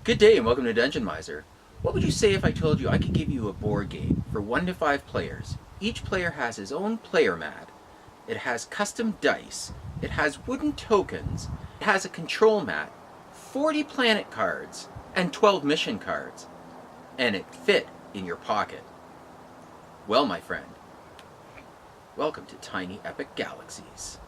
Good day and welcome to Dungeon Mizer. What would you say if I told you I could give you a board game for 1 to 5 players? Each player has his own player mat. It has custom dice. It has wooden tokens. It has a control mat, 40 planet cards, and 12 mission cards. And it fit in your pocket. Well, my friend, welcome to Tiny Epic Galaxies.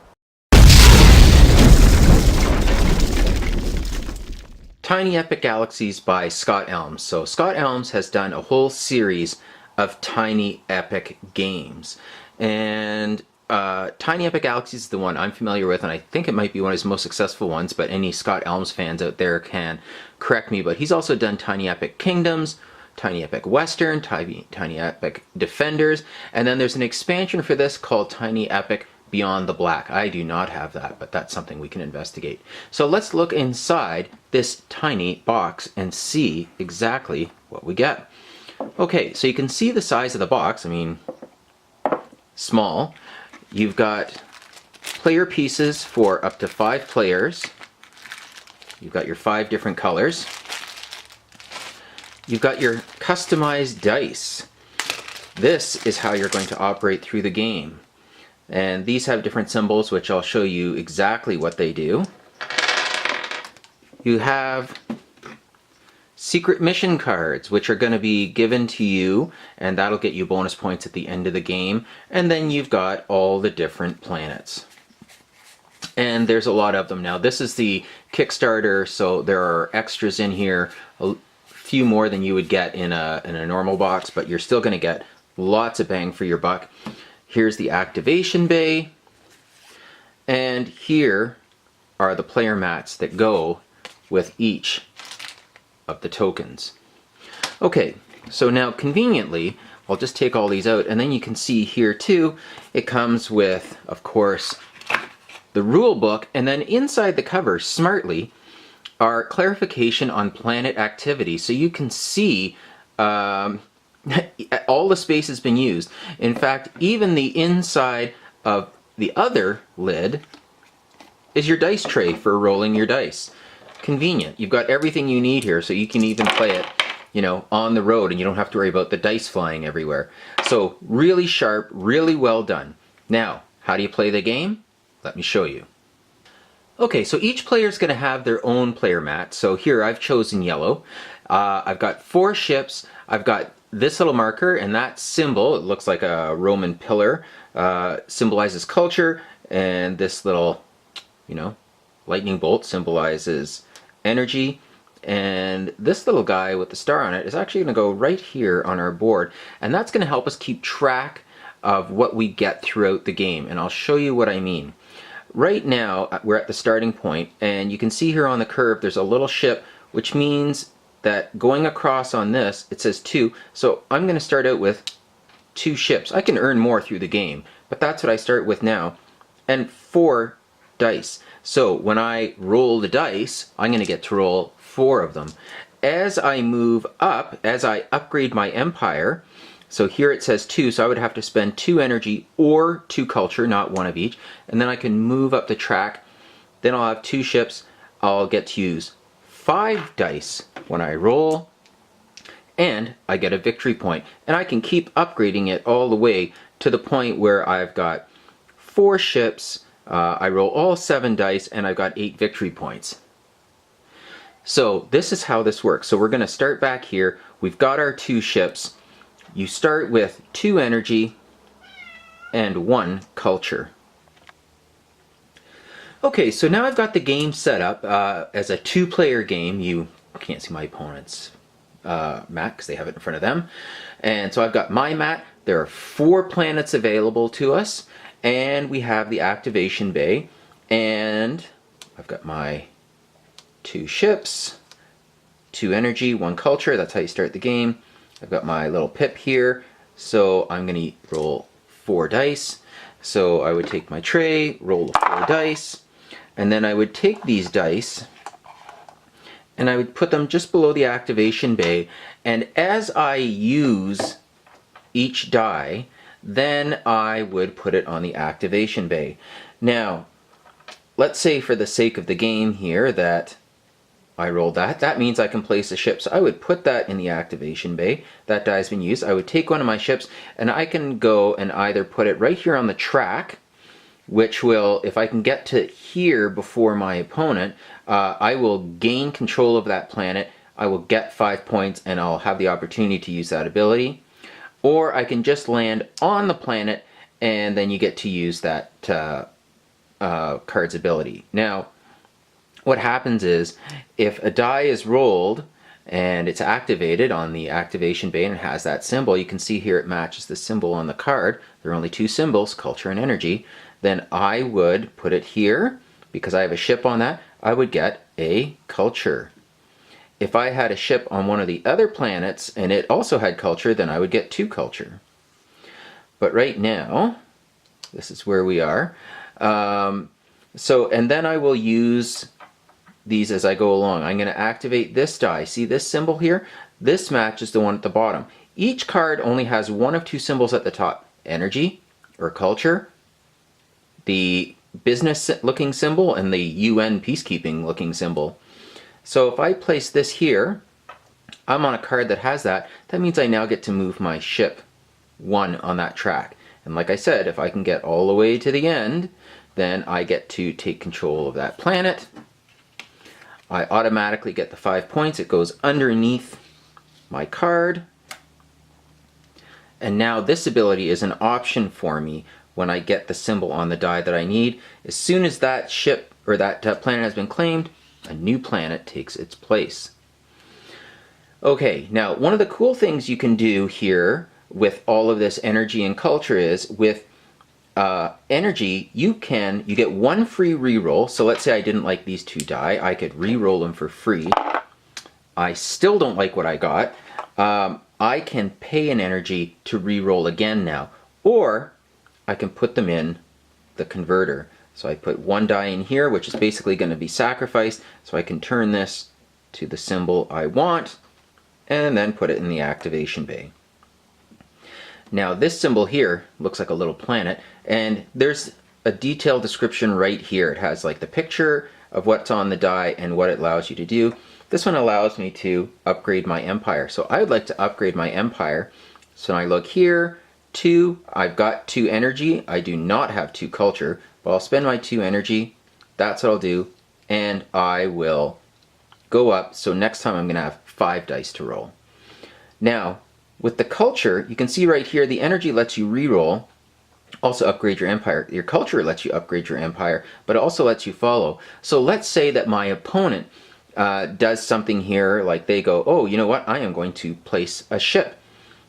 Tiny Epic Galaxies by Scott Elms. So Scott Elms has done a whole series of Tiny Epic games. And Tiny Epic Galaxies is the one I'm familiar with, and I think it might be one of his most successful ones, but any Scott Elms fans out there can correct me. But he's also done Tiny Epic Kingdoms, Tiny Epic Western, Tiny Epic Defenders, and then there's an expansion for this called Tiny Epic Beyond the Black. I do not have that, but that's something we can investigate. So let's look inside this tiny box and see exactly what we get. Okay, so you can see the size of the box. I mean, small. You've got player pieces for up to 5 players. You've got your 5 different colors. You've got your customized dice. This is how you're going to operate through the game. And these have different symbols, which I'll show you exactly what they do. You have secret mission cards, which are going to be given to you, and that'll get you bonus points at the end of the game. And then you've got all the different planets. And there's a lot of them now. This is the Kickstarter, so there are extras in here, a few more than you would get in a normal box, but you're still going to get lots of bang for your buck. Here's the activation bay, and here are the player mats that go with each of the tokens. Okay, so now conveniently, I'll just take all these out, and then you can see here too, it comes with, of course, the rule book, and then inside the cover, smartly, are clarification on planet activity, so you can see all the space has been used. In fact, even the inside of the other lid is your dice tray for rolling your dice. Convenient. You've got everything you need here, so you can even play it, you know, on the road, and you don't have to worry about the dice flying everywhere. So really sharp, really well done. Now, how do you play the game? Let me show you. Okay, so each player is going to have their own player mat. So here I've chosen yellow. I've got 4 ships. I've got this little marker, and that symbol, it looks like a Roman pillar, symbolizes culture, and this little, you know, lightning bolt symbolizes energy, and this little guy with the star on it is actually going to go right here on our board, and that's going to help us keep track of what we get throughout the game, and I'll show you what I mean. Right now, we're at the starting point, and you can see here on the curve there's a little ship, which means that going across on this, it says 2, so I'm going to start out with 2 ships. I can earn more through the game, but that's what I start with now, and 4 dice. So when I roll the dice, I'm going to get to roll 4 of them. As I move up, as I upgrade my empire, so here it says 2, so I would have to spend 2 energy or 2 culture, not 1 of each, and then I can move up the track. Then I'll have 2 ships. I'll get to use 5 dice when I roll, and I get a victory point. And I can keep upgrading it all the way to the point where I've got 4 ships, I roll all 7 dice, and I've got 8 victory points. So this is how this works. So we're going to start back here. We've got our 2 ships. You start with 2 energy and 1 culture. Okay, so now I've got the game set up as a 2-player game. You can't see my opponent's mat because they have it in front of them. And so I've got my mat. There are 4 planets available to us, and we have the activation bay. And I've got my 2 ships, 2 energy, 1 culture. That's how you start the game. I've got my little pip here, so I'm going to roll 4 dice. So I would take my tray, roll the 4 dice, and then I would take these dice and I would put them just below the activation bay, and as I use each die, then I would put it on the activation bay. Now, let's say for the sake of the game here that I rolled that. That means I can place a ship. So I would put that in the activation bay. That die's been used. I would take one of my ships and I can go and either put it right here on the track, which will, if I can get to here before my opponent, I will gain control of that planet. I will get 5 points and I'll have the opportunity to use that ability. Or I can just land on the planet and then you get to use that card's ability. Now, what happens is, if a die is rolled and it's activated on the activation bay and it has that symbol, you can see here it matches the symbol on the card. There are only two symbols, culture and energy. Then I would put it here, because I have a ship on that, I would get a culture. If I had a ship on one of the other planets and it also had culture, then I would get 2 culture. But right now, this is where we are. And then I will use these as I go along. I'm going to activate this die. See this symbol here? This matches the one at the bottom. Each card only has one of 2 symbols at the top. Energy, or culture, the business looking symbol, and the UN peacekeeping looking symbol. So if I place this here, I'm on a card that has that. That means I now get to move my ship 1 on that track. And like I said, if I can get all the way to the end, then I get to take control of that planet. I automatically get the 5 points. It goes underneath my card. And now this ability is an option for me when I get the symbol on the die that I need. As soon as that ship or that planet has been claimed, a new planet takes its place. Okay, now one of the cool things you can do here with all of this energy and culture is, with energy, you get 1 free reroll. So let's say I didn't like these 2 die, I could reroll them for free. I still don't like what I got. I can pay an energy to reroll again now, or I can put them in the converter. So I put 1 die in here, which is basically going to be sacrificed, so I can turn this to the symbol I want and then put it in the activation bay. Now this symbol here looks like a little planet, and there's a detailed description right here. It has like the picture of what's on the die and what it allows you to do. This one allows me to upgrade my empire. So I would like to upgrade my empire. So I look here, 2, I've got 2 energy. I do not have 2 culture, but I'll spend my 2 energy. That's what I'll do, and I will go up. So next time I'm going to have 5 dice to roll. Now, with the culture, you can see right here, the energy lets you reroll, also upgrade your empire. Your culture lets you upgrade your empire, but it also lets you follow. So let's say that my opponent does something here, like they go, oh, you know what, I am going to place a ship.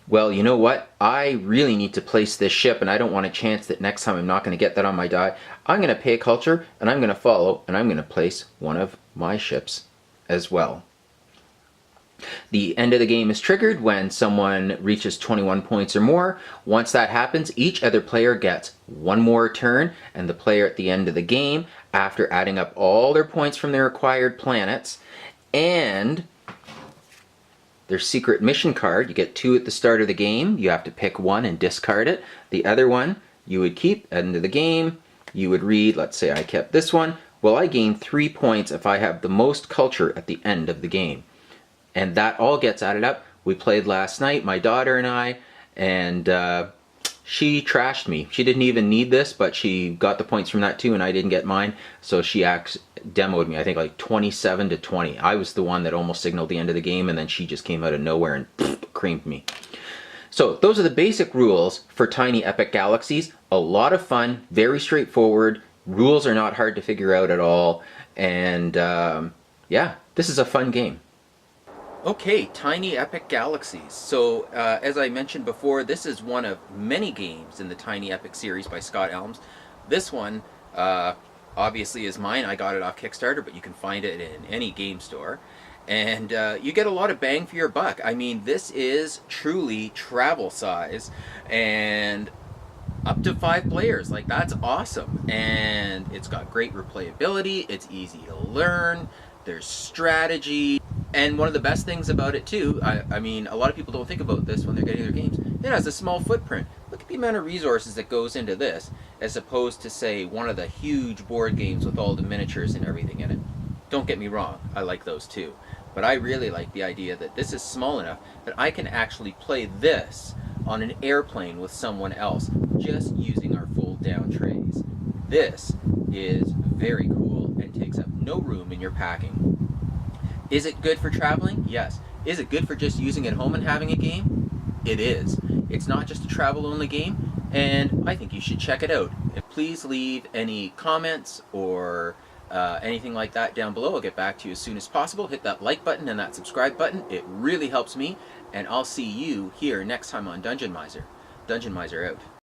Well, you know what, I really need to place this ship, and I don't want a chance that next time I'm not going to get that on my die. I'm going to pay a culture, and I'm going to follow, and I'm going to place one of my ships as well. The end of the game is triggered when someone reaches 21 points or more. Once that happens, each other player gets 1 more turn, and the player at the end of the game, after adding up all their points from their acquired planets and their secret mission card, you get 2 at the start of the game, you have to pick 1 and discard it. The other one you would keep at the end of the game. You would read, let's say I kept this one, well, I gain 3 points if I have the most culture at the end of the game. And that all gets added up. We played last night, my daughter and I, and she trashed me. She didn't even need this, but she got the points from that too, and I didn't get mine. So she demoed me, I think like 27-20. I was the one that almost signaled the end of the game, and then she just came out of nowhere and creamed me. So those are the basic rules for Tiny Epic Galaxies. A lot of fun, very straightforward. Rules are not hard to figure out at all. And yeah, this is a fun game. Okay, Tiny Epic Galaxies. So, as I mentioned before, this is one of many games in the Tiny Epic series by Scott Elms. This one, obviously is mine. I got it off Kickstarter, but you can find it in any game store. And you get a lot of bang for your buck. I mean, this is truly travel size, and up to 5 players. Like, that's awesome. And it's got great replayability. It's easy to learn. There's strategy. And one of the best things about it too, I mean, a lot of people don't think about this when they're getting their games. It has a small footprint. Look at the amount of resources that goes into this, as opposed to, say, one of the huge board games with all the miniatures and everything in it. Don't get me wrong, I like those too. But I really like the idea that this is small enough that I can actually play this on an airplane with someone else, just using our fold down trays. This is very cool and takes up no room in your packing. Is it good for traveling? Yes. Is it good for just using at home and having a game? It is. It's not just a travel only game, and I think you should check it out. Please leave any comments or anything like that down below. I'll get back to you as soon as possible. Hit that like button and that subscribe button. It really helps me, and I'll see you here next time on Dungeon Mizer. Dungeon Mizer out.